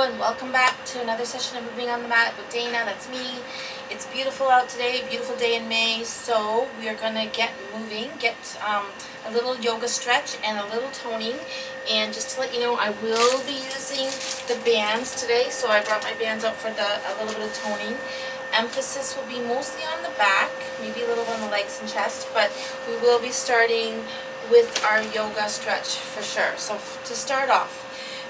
and welcome back to another session of Moving on the Mat with Dana. That's me. It's beautiful out today, beautiful day in May, so we are going to get moving, get a little yoga stretch and a little toning. And just to let you know, I will be using the bands today, so I brought my bands out for a little bit of toning. Emphasis will be mostly on the back, maybe a little on the legs and chest, but we will be starting with our yoga stretch for sure. So to start off,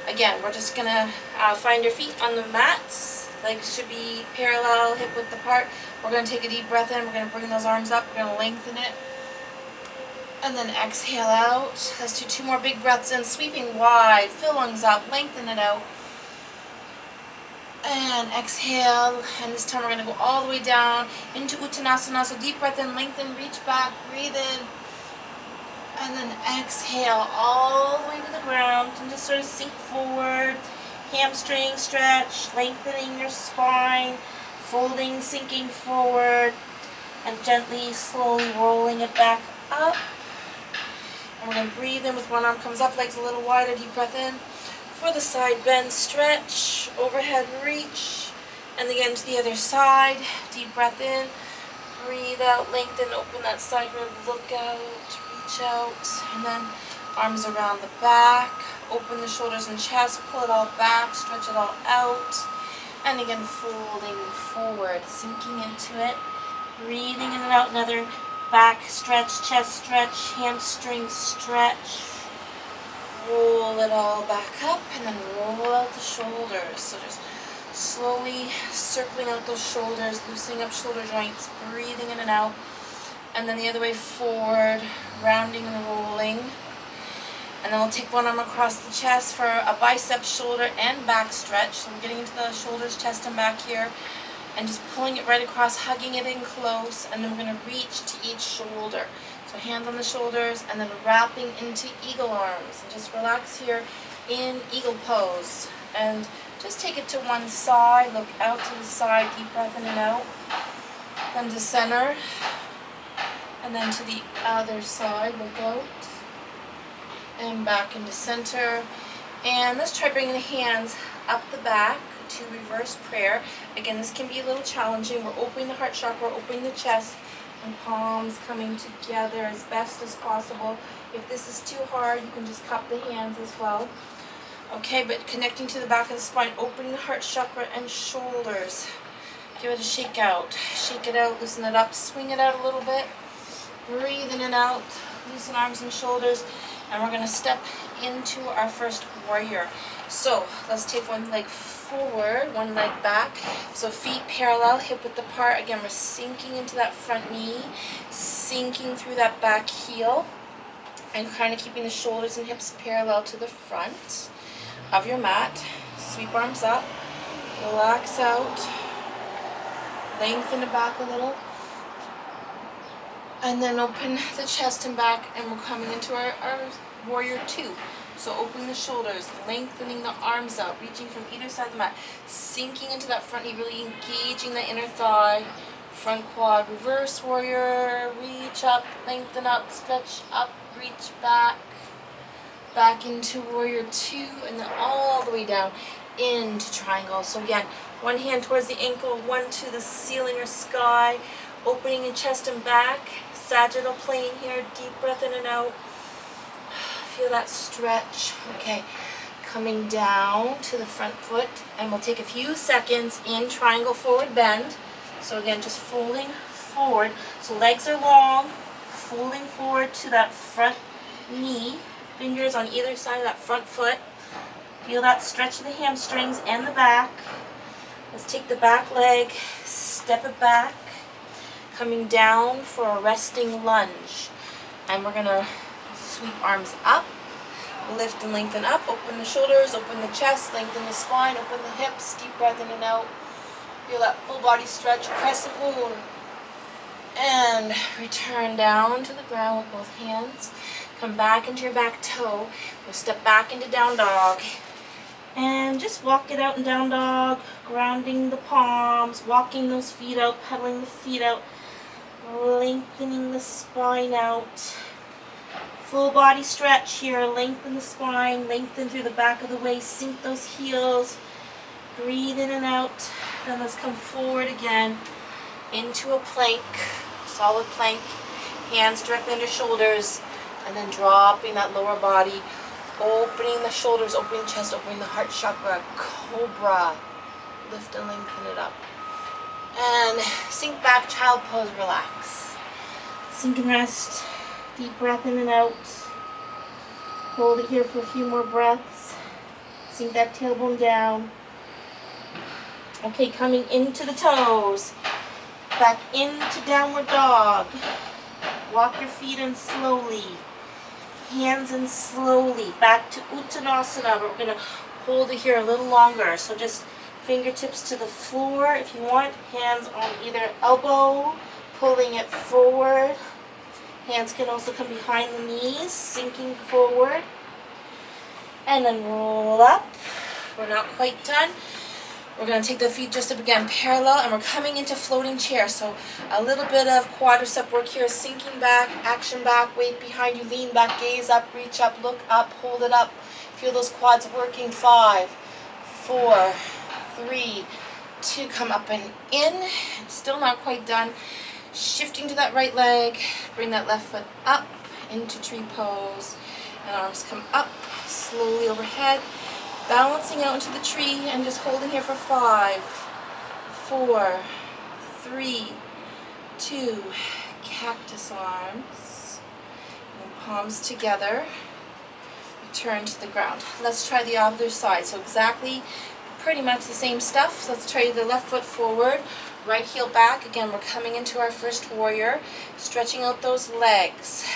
again, we're just going to find your feet on the mats. Legs should be parallel, hip width apart. We're going to take a deep breath in. We're going to bring those arms up. We're going to lengthen it. And then exhale out. Let's do 2 more big breaths in. Sweeping wide. Fill lungs up. Lengthen it out. And exhale. And this time we're going to go all the way down into Uttanasana. So deep breath in. Lengthen. Reach back. Breathe in. And then exhale all the way to the ground and just sort of sink forward. Hamstring stretch, lengthening your spine, folding, sinking forward, and gently, slowly rolling it back up. And we're going to breathe in with one arm comes up, legs a little wider, deep breath in. For the side bend, stretch, overhead reach, and again to the other side, deep breath in, breathe out, lengthen, open that side rib, look out. Out, and then arms around the back, open the shoulders and chest, pull it all back, stretch it all out, and again folding forward, sinking into it, breathing in and out, another back stretch, chest stretch, hamstring stretch, roll it all back up, and then roll out the shoulders. So just slowly circling out those shoulders, loosening up shoulder joints, breathing in and out. And then the other way forward, rounding and rolling. And then we'll take one arm across the chest for a bicep, shoulder, and back stretch. So we're getting into the shoulders, chest, and back here. And just pulling it right across, hugging it in close. And then we're going to reach to each shoulder. So hands on the shoulders, and then wrapping into eagle arms. And just relax here in eagle pose. And just take it to one side, look out to the side, deep breath in and out. Then to center. And then to the other side, look out, and back into center. And let's try bringing the hands up the back to reverse prayer. Again, this can be a little challenging. We're opening the heart chakra, opening the chest, and palms coming together as best as possible. If this is too hard, you can just cup the hands as well. Okay, but connecting to the back of the spine, opening the heart chakra and shoulders. Give it a shake out. Shake it out, loosen it up, swing it out a little bit. Breathe in and out, loosen arms and shoulders, and we're going to step into our first warrior. So let's take one leg forward, one leg back. So feet parallel, hip width apart. Again, we're sinking into that front knee, sinking through that back heel, and kind of keeping the shoulders and hips parallel to the front of your mat. Sweep arms up, relax out, lengthen it back a little. And then open the chest and back, and we're coming into our warrior 2. So opening the shoulders, lengthening the arms out, reaching from either side of the mat, sinking into that front knee, really engaging the inner thigh, front quad, reverse warrior, reach up, lengthen up, stretch up, reach back, back into warrior 2, and then all the way down into triangle. So again, one hand towards the ankle, one to the ceiling or sky, opening in chest and back, sagittal plane here, deep breath in and out. Feel that stretch. Okay, coming down to the front foot, and we'll take a few seconds in triangle forward bend. So again, just folding forward. So legs are long, folding forward to that front knee, fingers on either side of that front foot. Feel that stretch of the hamstrings and the back. Let's take the back leg, step it back. Coming down for a resting lunge, and we're going to sweep arms up, lift and lengthen up, open the shoulders, open the chest, lengthen the spine, open the hips, deep breath in and out. Feel that full body stretch, crescent moon, and return down to the ground with both hands. Come back into your back toe. We'll step back into down dog, and just walk it out in down dog, grounding the palms, walking those feet out, pedaling the feet out, lengthening the spine out. Full body stretch here. Lengthen the spine, lengthen through the back of the waist, sink those heels, Breathe in and out. Then let's come forward again into a plank, solid plank. Hands directly under shoulders, and then dropping that lower body, opening the shoulders, opening the chest, opening the heart chakra. Cobra. Lift and lengthen it up. And sink back, child pose, relax. Sink and rest. Deep breath in and out. Hold it here for a few more breaths. Sink that tailbone down. Okay, coming into the toes. Back into downward dog. Walk your feet in slowly. Hands in slowly. Back to Uttanasana, but we're going to hold it here a little longer. So just fingertips to the floor if you want. Hands on either elbow, pulling it forward. Hands can also come behind the knees, sinking forward. And then roll up. We're not quite done. We're going to take the feet just up again parallel, and we're coming into floating chair. So a little bit of quadricep work here, sinking back, action back, weight behind you, lean back, gaze up, reach up, look up, hold it up. Feel those quads working. 5, 4, 3, 2, come up and in. Still not quite done. Shifting to that right leg, bring that left foot up into tree pose, and arms come up slowly overhead. Balancing out into the tree and just holding here for 5, 4, 3, 2, cactus arms, and palms together. Return to the ground. Let's try the other side. So exactly, pretty much the same stuff. So let's try the left foot forward, right heel back. Again, we're coming into our first warrior, stretching out those legs,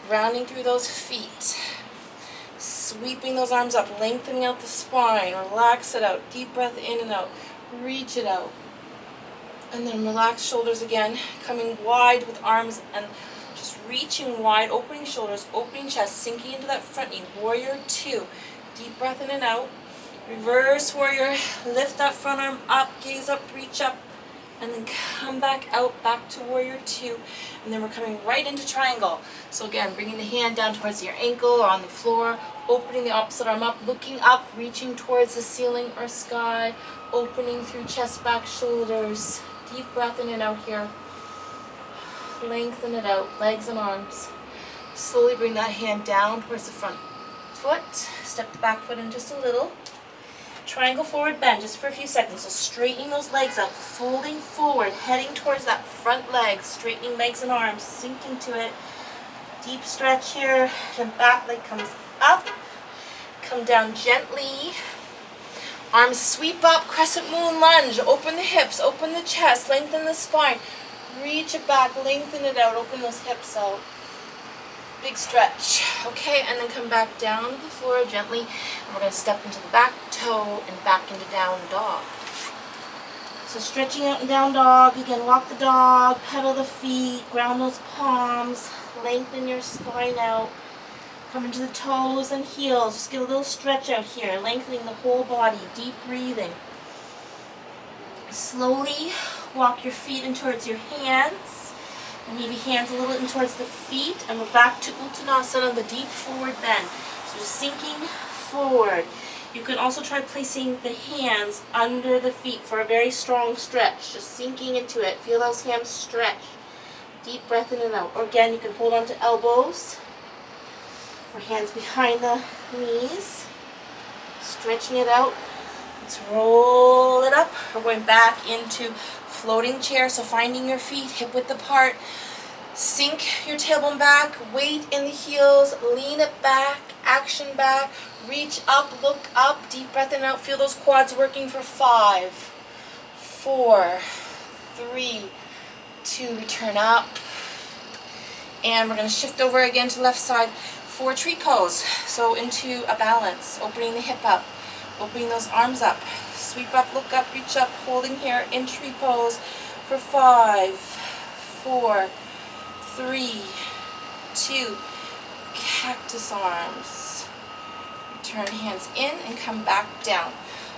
grounding through those feet. Sweeping those arms up, lengthening out the spine, relax it out, deep breath in and out, reach it out. And then relax shoulders again, coming wide with arms and just reaching wide, opening shoulders, opening chest, sinking into that front knee. Warrior 2, deep breath in and out. Reverse warrior, lift that front arm up, gaze up, reach up, and then come back out, back to warrior 2. And then we're coming right into triangle. So again, bringing the hand down towards your ankle or on the floor, opening the opposite arm up, looking up, reaching towards the ceiling or sky, opening through chest, back, shoulders. Deep breath in and out here. Lengthen it out, legs and arms. Slowly bring that hand down towards the front foot. Step the back foot in just a little. Triangle forward bend just for a few seconds. So straightening those legs up, folding forward, heading towards that front leg, straightening legs and arms, sink into it. Deep stretch here. Then back leg comes up. Come down gently. Arms sweep up, Crescent Moon Lunge. Open the hips, open the chest, lengthen the spine. Reach it back, lengthen it out, open those hips out. Big stretch. Okay, and then come back down to the floor gently. And we're going to step into the back toe and back into down dog. So stretching out in down dog. Again, walk the dog, pedal the feet, ground those palms, lengthen your spine out. Come into the toes and heels. Just get a little stretch out here, lengthening the whole body. Deep breathing. Slowly walk your feet in towards your hands. And maybe hands a little in towards the feet. And we're back to Uttanasana, the deep forward bend. So just sinking forward. You can also try placing the hands under the feet for a very strong stretch. Just sinking into it. Feel those hands stretch. Deep breath in and out. Or again, you can hold on to elbows. Or hands behind the knees. Stretching it out. Let's roll it up. We're going back into floating chair. So finding your feet hip width apart. Sink your tailbone back. Weight in the heels. Lean it back. Action back. Reach up. Look up. Deep breath in and out. Feel those quads working for 5, 4, 3, 2. Return up. And we're going to shift over again to left side for tree pose. So into a balance. Opening the hip up. Opening those arms up. Sweep up, look up, reach up, holding here in tree pose for 5, 4, 3, 2. Cactus arms. Turn hands in and come back down.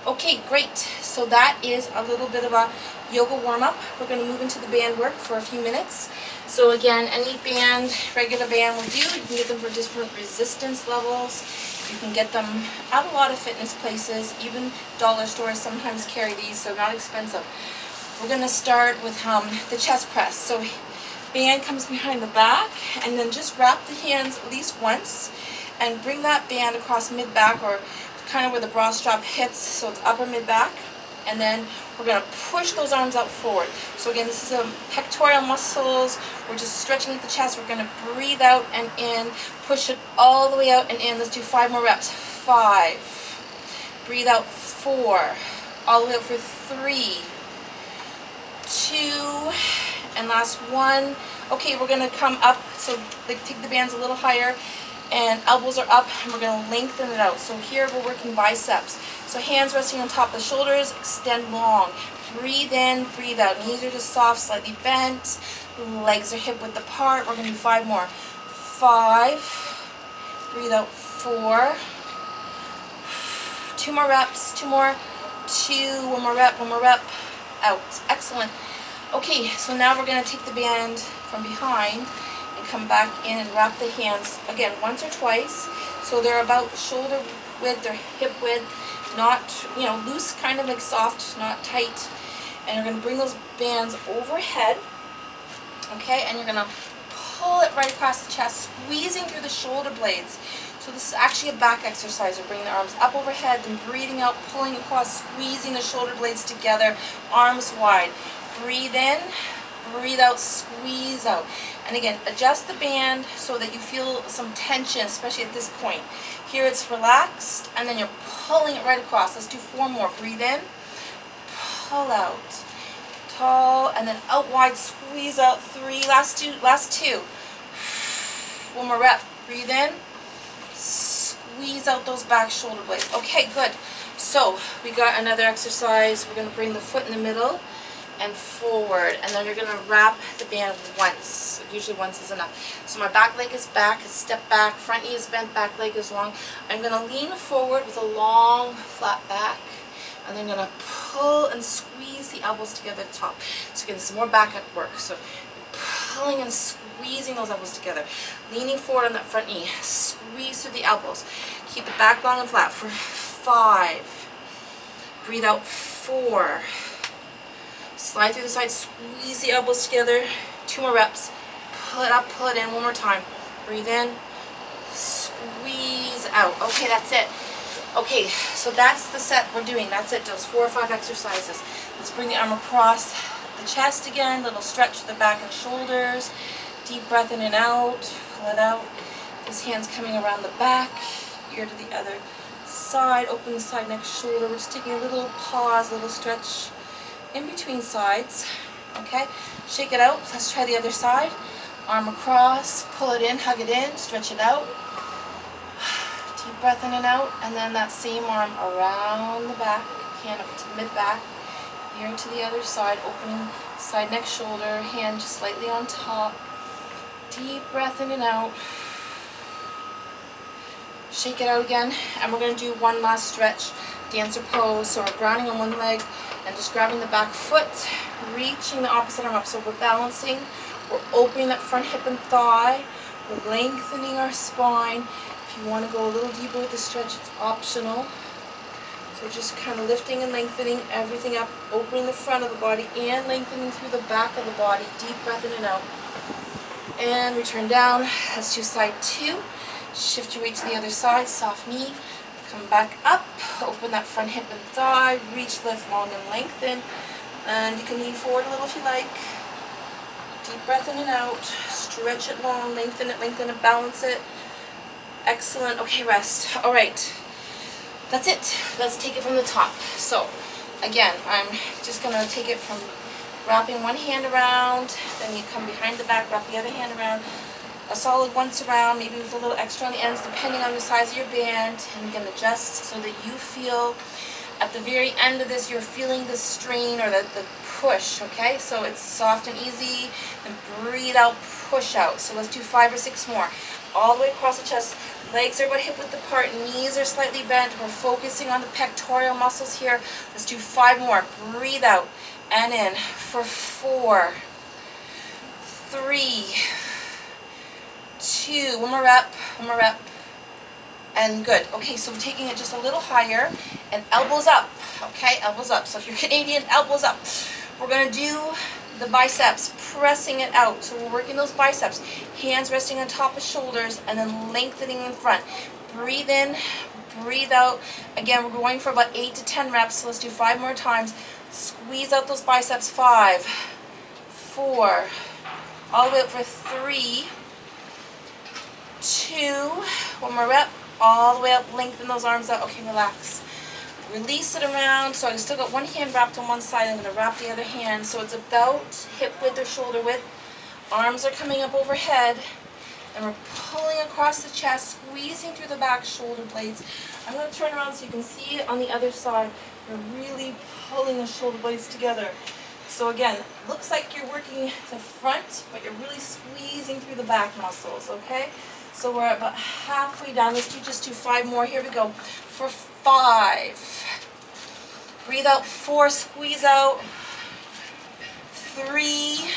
Okay, great. So that is a little bit of a yoga warm-up. We're going to move into the band work for a few minutes. So again, any band, regular band will do. You can get them for different resistance levels. You can get them at a lot of fitness places. Even dollar stores sometimes carry these, so not expensive. We're going to start with the chest press. So band comes behind the back, and then just wrap the hands at least once and bring that band across mid-back, or kind of where the bra strap hits, so it's upper mid-back. And then we're going to push those arms out forward. So again, this is pectoral muscles. We're just stretching at the chest. We're going to breathe out and in, push it all the way out and in. Let's do 5 more reps. 5. Breathe out. 4. All the way out for 3, 2, and last 1. Okay, we're going to come up, so take the bands a little higher, and elbows are up, and we're going to lengthen it out. So here we're working biceps. So hands resting on top of the shoulders, extend long. Breathe in, breathe out. Knees are just soft, slightly bent. Legs are hip width apart. We're going to do 5 more. 5. Breathe out. 4. 2 more reps. 2 more. 2. 1 more rep. 1 more rep. Out. Excellent. Okay, so now we're going to take the band from behind and come back in and wrap the hands, again, once or twice. So they're about shoulder width or hip width, not, loose, kind of like soft, not tight. And you're going to bring those bands overhead, okay, and you're going to pull it right across the chest, squeezing through the shoulder blades. So this is actually a back exercise. You're bringing the arms up overhead, then breathing out, pulling across, squeezing the shoulder blades together, arms wide. Breathe in, breathe out, squeeze out. And again, adjust the band so that you feel some tension, especially at this point. Here it's relaxed, and then you're pulling it right across. Let's do 4 more. Breathe in, pull out, tall, and then out wide, squeeze out. 3, last two. 1 more rep. Breathe in, squeeze out those back shoulder blades. Okay, good. So we got another exercise. We're going to bring the foot in the middle and forward, and then you're going to wrap the band once. Usually once is enough. So my back leg is back, step back, front knee is bent, back leg is long. I'm going to lean forward with a long flat back, and then I'm going to pull and squeeze the elbows together at the top. So again, some more back at work. So pulling and squeezing those elbows together, leaning forward on that front knee, squeeze through the elbows. Keep the back long and flat for 5. Breathe out. 4. Slide through the side, squeeze the elbows together. 2 more reps. Pull it up, pull it in. 1 more time. Breathe in, squeeze out. Okay, that's it. Okay, so that's the set we're doing. That's it, those 4 or 5 exercises. Let's bring the arm across the chest again. Little stretch to the back and shoulders. Deep breath in and out. Pull it out. This hand's coming around the back, ear to the other side. Open the side next shoulder. We're just taking a little pause, a little stretch in between sides. Okay, shake it out. Let's try the other side. Arm across, pull it in, hug it in, stretch it out. Deep breath in and out, and then that same arm around the back, hand up to mid-back, ear to the other side, opening side next shoulder, hand just slightly on top. Deep breath in and out. Shake it out again, and we're going to do one last stretch, dancer pose. So we're grounding on one leg and just grabbing the back foot, reaching the opposite arm up. So we're balancing, we're opening that front hip and thigh, we're lengthening our spine. If you want to go a little deeper with the stretch, it's optional. So just kind of lifting and lengthening everything up, opening the front of the body and lengthening through the back of the body. Deep breath in and out. And return down. Let's do side 2. Shift your weight to the other side, soft knee. Come back up, open that front hip and thigh, reach, lift, long and lengthen. And you can lean forward a little if you like. Deep breath in and out. Stretch it long, lengthen it, balance it. Excellent. Okay, rest. All right. That's it. Let's take it from the top. So, again, I'm just going to take it from wrapping one hand around, then you come behind the back, wrap the other hand around, a solid once around, maybe with a little extra on the ends, depending on the size of your band, and you can adjust so that you feel at the very end of this, you're feeling the strain or the push, okay? So it's soft and easy, and breathe out, push out. So let's do 5 or 6 more. all the way across the chest. Legs are about hip width apart, knees are slightly bent. We're focusing on the pectoral muscles here. Let's do 5 more. Breathe out and in for 4, 3, 2, one more rep, and good. Okay, so we're taking it just a little higher, and elbows up, okay, elbows up. So if you're Canadian, elbows up. We're going to do the biceps, pressing it out. So we're working those biceps, hands resting on top of shoulders, and then lengthening in front. Breathe in, breathe out. Again, we're going for about 8 to 10 reps, so let's do 5 more times. Squeeze out those biceps. 5, 4, all the way up for 3, 2, one more rep, all the way up, lengthen those arms out. Okay, relax. Release it around. So I've still got one hand wrapped on one side. I'm going to wrap the other hand. So it's about hip width or shoulder width. Arms are coming up overhead. And we're pulling across the chest, squeezing through the back shoulder blades. I'm going to turn around so you can see it on the other side. You're really pulling the shoulder blades together. So again, looks like you're working the front, but you're really squeezing through the back muscles, okay? So we're about halfway down. Let's just do 5 more. Here we go. For 5. Breathe out. 4. Squeeze out. 3,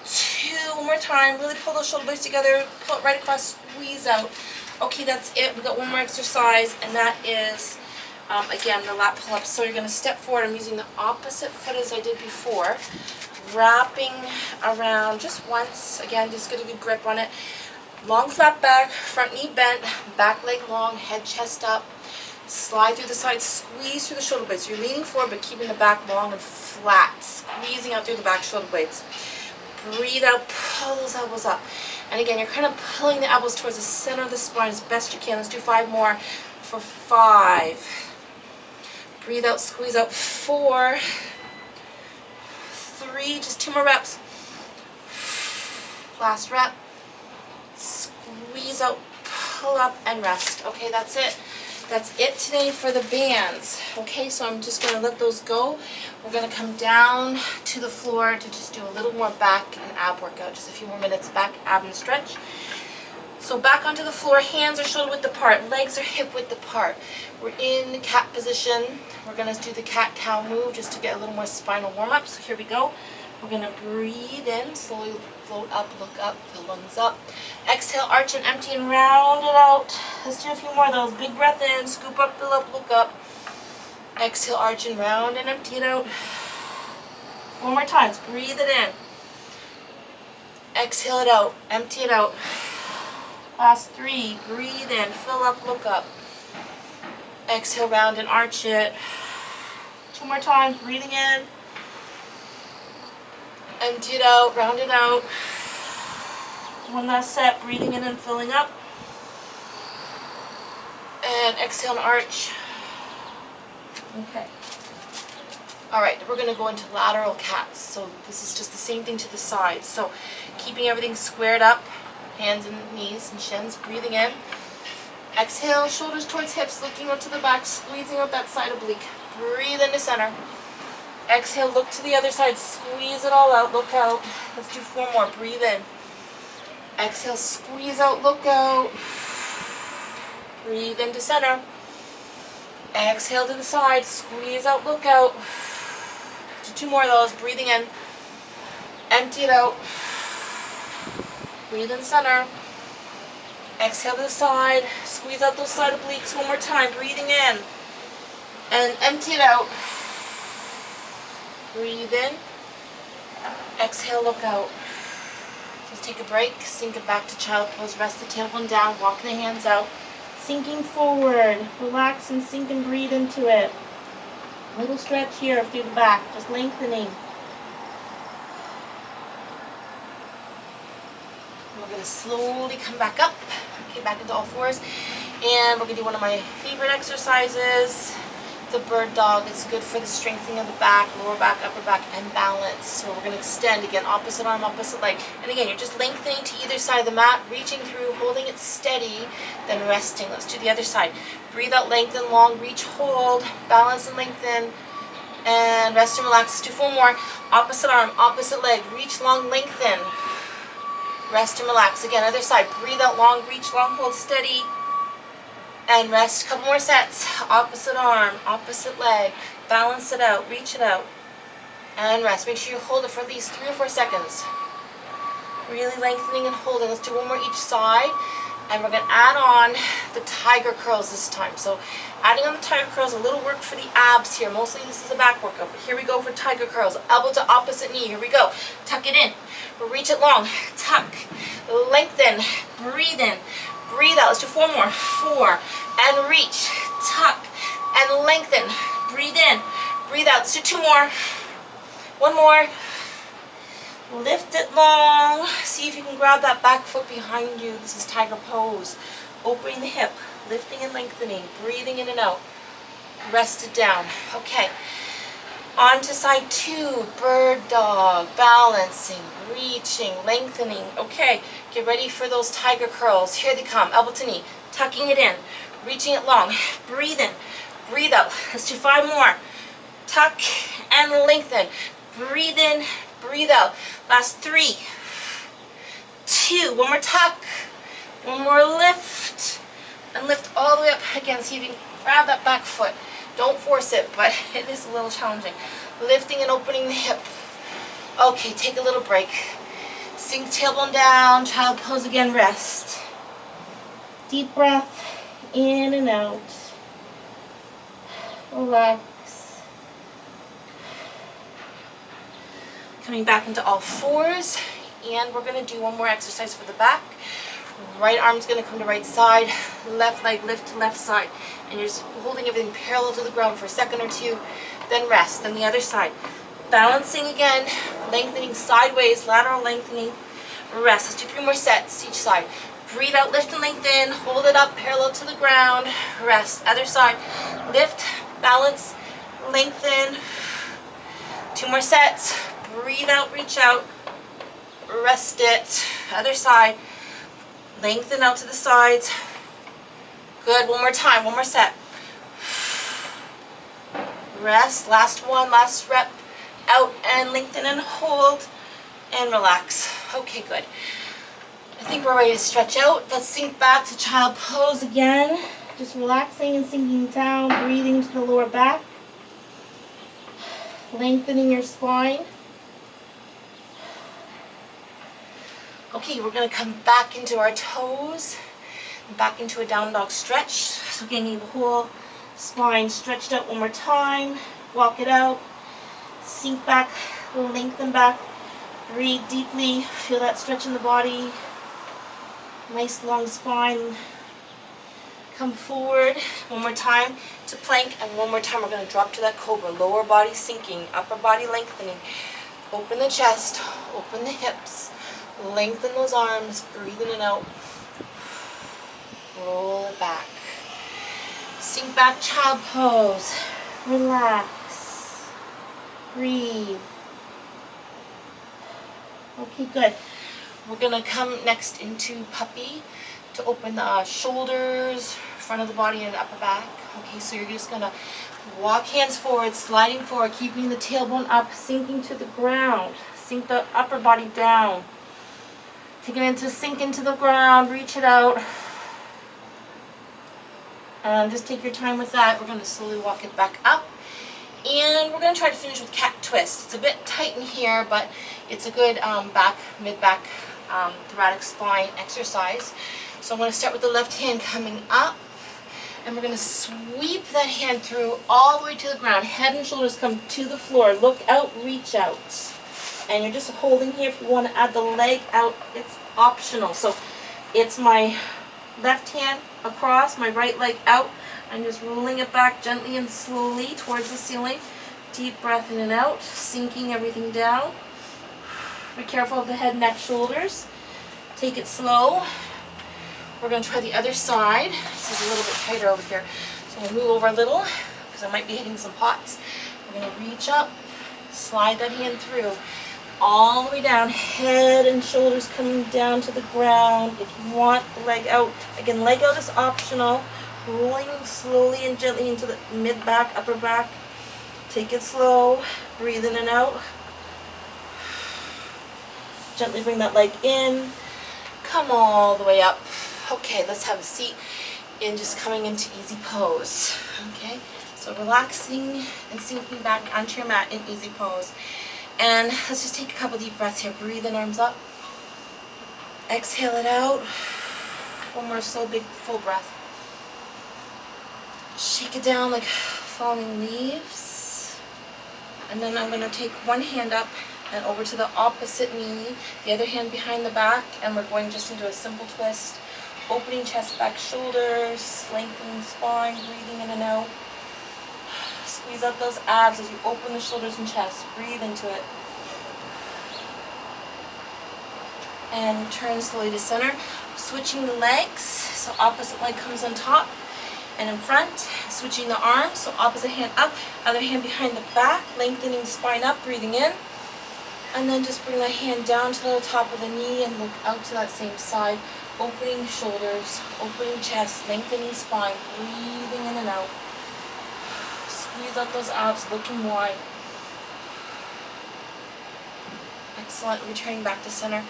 2. One more time. Really pull those shoulder blades together. Pull it right across. Squeeze out. Okay, that's it. We've got one more exercise, and that is, again, the lat pull-ups. So you're going to step forward. I'm using the opposite foot as I did before. Wrapping around just once. Again, just get a good grip on it. Long flat back, front knee bent, back leg long, head chest up. Slide through the sides, squeeze through the shoulder blades. So you're leaning forward but keeping the back long and flat. Squeezing out through the back shoulder blades. Breathe out, pull those elbows up. And again, you're kind of pulling the elbows towards the center of the spine as best you can. Let's do 5 more. For 5. Breathe out, squeeze out. 4, 3, just 2 more reps. Last rep. Squeeze out, pull up, and rest. Okay, that's it. That's it today for the bands. Okay, so I'm just going to let those go. We're going to come down to the floor to just do a little more back and ab workout. Just a few more minutes back, ab and stretch. So back onto the floor, hands are shoulder width apart, legs are hip width apart. We're in cat position. We're going to do the cat-cow move just to get a little more spinal warm-up. So here we go. We're going to breathe in, slowly float up, look up, fill lungs up. Exhale, arch and empty and round it out. Let's do a few more of those. Big breath in, scoop up, fill up, look up. Exhale, arch and round and empty it out. 4 more times. Breathe it in. Exhale it out, empty it out. Last 3. Breathe in, fill up, look up. Exhale, round and arch it. 2 more times. Breathing in. Empty it out, round it out. One last set, breathing in and filling up. And exhale and arch. Okay. Alright, we're going to go into lateral cats. So this is just the same thing to the side. So keeping everything squared up, hands and knees and shins, breathing in. Exhale, shoulders towards hips, looking out to the back, squeezing out that side oblique. Breathe into center. Exhale, look to the other side, squeeze it all out, look out. Let's do 4 more, breathe in. Exhale, squeeze out, look out. Breathe into center. Exhale to the side, squeeze out, look out. Do 2 more of those, breathing in. Empty it out. Breathe in center. Exhale to the side, squeeze out those side obliques 1 more time, breathing in. And empty it out. Breathe in. Exhale, look out. Just take a break, sink it back to child pose, rest the tailbone down, walk the hands out. Sinking forward, relax and sink and breathe into it. Little stretch here through the back, just lengthening. We're going to slowly come back up, okay, back into all fours. And we're going to do one of my favorite exercises, the bird dog. It's good for the strengthening of the back, lower back, upper back, and balance. So we're going to extend, again, opposite arm, opposite leg. And again, you're just lengthening to either side of the mat, reaching through, holding it steady, then resting. Let's do the other side. Breathe out, lengthen, long, reach, hold, balance and lengthen, and rest and relax. Let's do 4 more. Opposite arm, opposite leg, reach, long, lengthen. Rest and relax. Again, other side. Breathe out long, reach long, hold steady. And rest. A couple more sets. Opposite arm, opposite leg. Balance it out, reach it out. And rest. Make sure you hold it for at least 3 or 4 seconds. Really lengthening and holding. Let's do one more each side. And we're going to add on the tiger curls this time. So adding on the tiger curls, a little work for the abs here. Mostly this is a back workout, but here we go for tiger curls. Elbow to opposite knee. Here we go. Tuck it in. Reach it long. Tuck. Lengthen. Breathe in. Breathe out. Let's do 4 more. 4. And reach. Tuck. And lengthen. Breathe in. Breathe out. Let's do 2 more. 1 more. Lift it long. See if you can grab that back foot behind you. This is tiger pose. Opening the hip, lifting and lengthening, breathing in and out. Rest it down. Okay. On to side 2. Bird dog. Balancing, reaching, lengthening. Okay. Get ready for those tiger curls. Here they come. Elbow to knee. Tucking it in. Reaching it long. Breathe in. Breathe out. Let's do 5 more. Tuck and lengthen. Breathe in. Breathe out. Last 3, 2, 1 more tuck, 1 more lift, and lift all the way up. Again, see if you can grab that back foot. Don't force it, but it is a little challenging. Lifting and opening the hip. Okay, take a little break. Sink tailbone down, child pose again, rest. Deep breath, in and out. Relax. Coming back into all 4s, and we're going to do 1 more exercise for the back. Right arm's going to come to right side, left leg lift to left side, and you're just holding everything parallel to the ground for a second or 2, then rest. Then the other side. Balancing again, lengthening sideways, lateral lengthening, rest. Let's do 3 more sets each side. Breathe out, lift and lengthen, hold it up parallel to the ground, rest. Other side, lift, balance, lengthen. 2 more sets. Breathe out, reach out, rest it. Other side, lengthen out to the sides. Good, 1 more time, 1 more set. Rest, last one, last rep. Out and lengthen and hold and relax. Okay, good. I think we're ready to stretch out. Let's sink back to child pose again. Just relaxing and sinking down, breathing to the lower back. Lengthening your spine. Okay, we're going to come back into our toes, back into a down dog stretch. So getting the whole spine stretched out 1 more time. Walk it out. Sink back, lengthen back. Breathe deeply. Feel that stretch in the body. Nice long spine. Come forward 1 more time to plank, and 1 more time we're going to drop to that cobra. Lower body sinking, upper body lengthening. Open the chest, open the hips. Lengthen those arms, breathe in and out. Roll it back. Sink back, child pose. Relax. Breathe. Okay, good. We're going to come next into puppy to open the shoulders, front of the body, and upper back. Okay, so you're just going to walk hands forward, sliding forward, keeping the tailbone up, sinking to the ground. Sink the upper body down. Take it into sink into the ground, reach it out. And just take your time with that. We're going to slowly walk it back up. And we're going to try to finish with cat twist. It's a bit tight in here, but it's a good back, mid-back, thoracic spine exercise. So I'm going to start with the left hand coming up. And we're going to sweep that hand through all the way to the ground. Head and shoulders come to the floor. Look out, reach out. And you're just holding here. If you want to add the leg out, it's optional. So it's my left hand across, my right leg out. I'm just rolling it back gently and slowly towards the ceiling. Deep breath in and out, sinking everything down. Be careful of the head, neck, shoulders. Take it slow. We're going to try the other side. This is a little bit tighter over here. So we'll move over a little because I might be hitting some pots. We're going to reach up, slide that hand through. All the way down, head and shoulders coming down to the ground. If you want the leg out, again, leg out is optional. Rolling slowly and gently into the mid-back, upper back. Take it slow, breathe in and out. Gently bring that leg in. Come all the way up. Okay, let's have a seat and just coming into easy pose. Okay, so relaxing and sinking back onto your mat in easy pose. And let's just take a couple deep breaths here. Breathe in, arms up. Exhale it out. One more slow, big, full breath. Shake it down like falling leaves. And then I'm going to take one hand up and over to the opposite knee, the other hand behind the back, and we're going just into a simple twist. Opening chest, back, shoulders, lengthening spine, breathing in and out. Squeeze out those abs as you open the shoulders and chest. Breathe into it. And turn slowly to center. Switching the legs, so opposite leg comes on top and in front. Switching the arms, so opposite hand up, other hand behind the back, lengthening spine up, breathing in. And then just bring the hand down to the top of the knee and look out to that same side. Opening shoulders, opening chest, lengthening spine, breathing in and out. Squeeze out those abs, looking wide. Excellent. Returning back to center.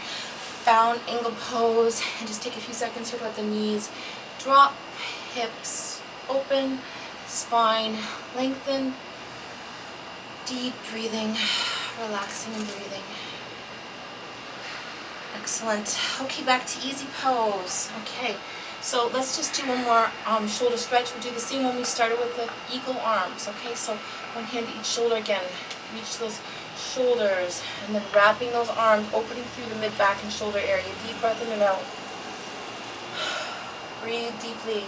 Bound angle pose. And just take a few seconds here to let the knees drop, hips open, spine lengthen. Deep breathing. Relaxing and breathing. Excellent. Okay, back to easy pose. Okay, so let's just do one more shoulder stretch. We'll do the same one we started with the eagle arms. Okay, so one hand to each shoulder again. Reach those shoulders and then wrapping those arms, opening through the mid back and shoulder area. Deep breath in and out. Breathe deeply.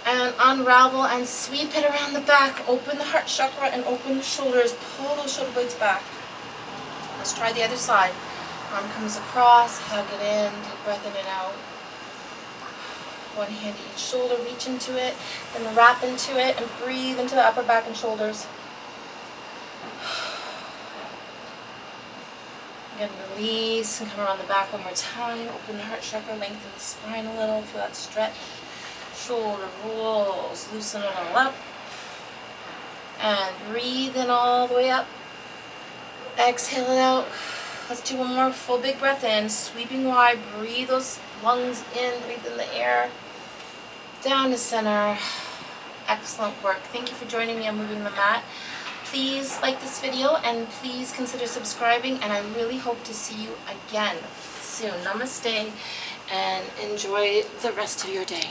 And unravel and sweep it around the back. Open the heart chakra and open the shoulders. Pull those shoulder blades back. Let's try the other side. Arm comes across, hug it in, take breath in and out. One hand to each shoulder, reach into it, then wrap into it and breathe into the upper back and shoulders. Again, release and come around the back one more time. Open the heart chakra, lengthen the spine a little, feel that stretch. Shoulder rolls, loosen it all up. And breathe in all the way up. Exhale it out. Let's do one more full big breath in, sweeping wide. Breathe those lungs in, breathe in the air. Down to center. Excellent work. Thank you for joining me on Moving the Mat. Please like this video and please consider subscribing, and I really hope to see you again soon. Namaste and enjoy the rest of your day.